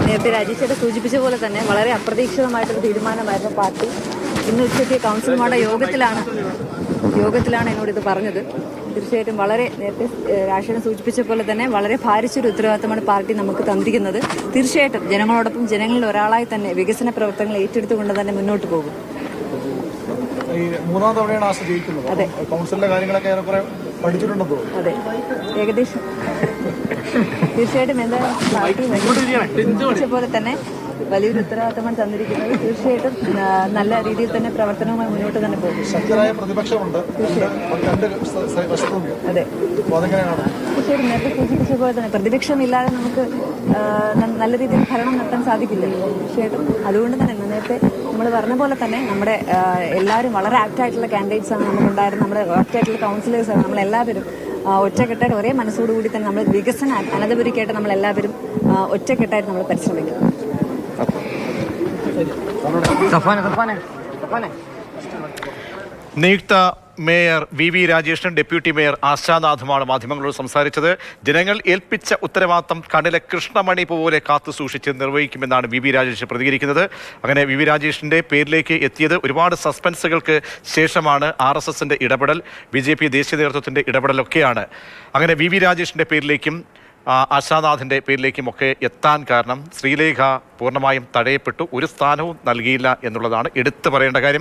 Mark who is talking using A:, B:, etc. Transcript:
A: നേരത്തെ രാജേഷേട്ടൻ സൂചിപ്പിച്ച പോലെ തന്നെ വളരെ അപ്രതീക്ഷിതമായിട്ടൊരു തീരുമാനമായിരുന്നു പാർട്ടി. ഇന്ന് ഉച്ചയ്ക്ക് കൗൺസിലർമാരുടെ യോഗത്തിലാണ് എന്നോട് ഇത് പറഞ്ഞത്. തീർച്ചയായിട്ടും വളരെ നേരത്തെ രാജേഷേട്ടൻ സൂചിപ്പിച്ച പോലെ തന്നെ വളരെ ഭാരിച്ചൊരു ഉത്തരവാദിത്തമാണ് പാർട്ടി നമുക്ക് തന്നിരിക്കുന്നത്. തീർച്ചയായിട്ടും ജനങ്ങളോടൊപ്പം ജനങ്ങളിൽ ഒരാളായി തന്നെ വികസന പ്രവർത്തനങ്ങൾ ഏറ്റെടുത്തുകൊണ്ട് തന്നെ മുന്നോട്ട് പോകും.
B: മൂന്നാം തവണയാണ് ആശ ജയിക്കുന്നത്.
A: അതെ,
B: കൗൺസിലിലെ കാര്യങ്ങളൊക്കെ ഏറെക്കുറെ പഠിച്ചിട്ടുണ്ടെന്ന് തോന്നുന്നു.
A: അതെ, ഏകദേശം. തീർച്ചയായിട്ടും എന്താ പോലെ തന്നെ വലിയൊരു ഉത്തരവാദിത്തമാണ് തന്നിരിക്കുന്നത്. തീർച്ചയായിട്ടും നല്ല രീതിയിൽ തന്നെ പ്രവർത്തനവുമായി മുന്നോട്ട് തന്നെ പോകും.
B: ശക്തരായ പ്രതിപക്ഷമുണ്ട്.
A: അതെ, തീർച്ചയായിട്ടും നേരത്തെ സൂചിപ്പിച്ച പോലെ തന്നെ പ്രതിപക്ഷമില്ലാതെ നമുക്ക് നല്ല രീതിയിൽ ഭരണം നടത്താൻ സാധിക്കില്ല. തീർച്ചയായിട്ടും അതുകൊണ്ട് തന്നെ നേരത്തെ നമ്മൾ പറഞ്ഞ പോലെ തന്നെ നമ്മുടെ എല്ലാവരും വളരെ ആക്റ്റായിട്ടുള്ള കാൻഡിഡേറ്റ്സ് ആണ് നമുക്കുണ്ടായിരുന്നത്. നമ്മുടെ ആക്റ്റായിട്ടുള്ള കൗൺസിലേഴ്സാണ്. നമ്മളെല്ലാവരും ഒറ്റക്കെട്ടായിട്ട് ഒരേ മനസ്സോടുകൂടി തന്നെ നമ്മൾ വികസന അനന്തപുരിക്കായിട്ട് നമ്മളെല്ലാവരും ഒറ്റക്കെട്ടായിട്ട് നമ്മൾ പരിശ്രമിക്കും.
C: നിയുക്ത മേയർ വി രാജേഷും ഡെപ്യൂട്ടി മേയർ ആശാനാഥുമാണ് മാധ്യമങ്ങളോട് സംസാരിച്ചത്. ജനങ്ങൾ ഏൽപ്പിച്ച ഉത്തരവാദിത്തം കണ്ണിലെ കൃഷ്ണമണി പോലെ കാത്തു സൂക്ഷിച്ച് നിർവഹിക്കുമെന്നാണ് വി രാജേഷ് പ്രതികരിക്കുന്നത്. അങ്ങനെ വി രാജേഷിന്റെ പേരിലേക്ക് എത്തിയത് ഒരുപാട് സസ്പെൻസുകൾക്ക് ശേഷമാണ്. RSSന്റെ ഇടപെടൽ, BJP ദേശീയ നേതൃത്വത്തിന്റെ ഇടപെടലൊക്കെയാണ് അങ്ങനെ വി രാജേഷിന്റെ പേരിലേക്കും ആശാനാഥിൻ്റെ പേരിലേക്കുമൊക്കെ എത്താൻ കാരണം. ശ്രീലേഖ പൂർണ്ണമായും തടയപ്പെട്ടു, ഒരു സ്ഥാനവും നൽകിയില്ല എന്നുള്ളതാണ് എടുത്തു പറയേണ്ട കാര്യം.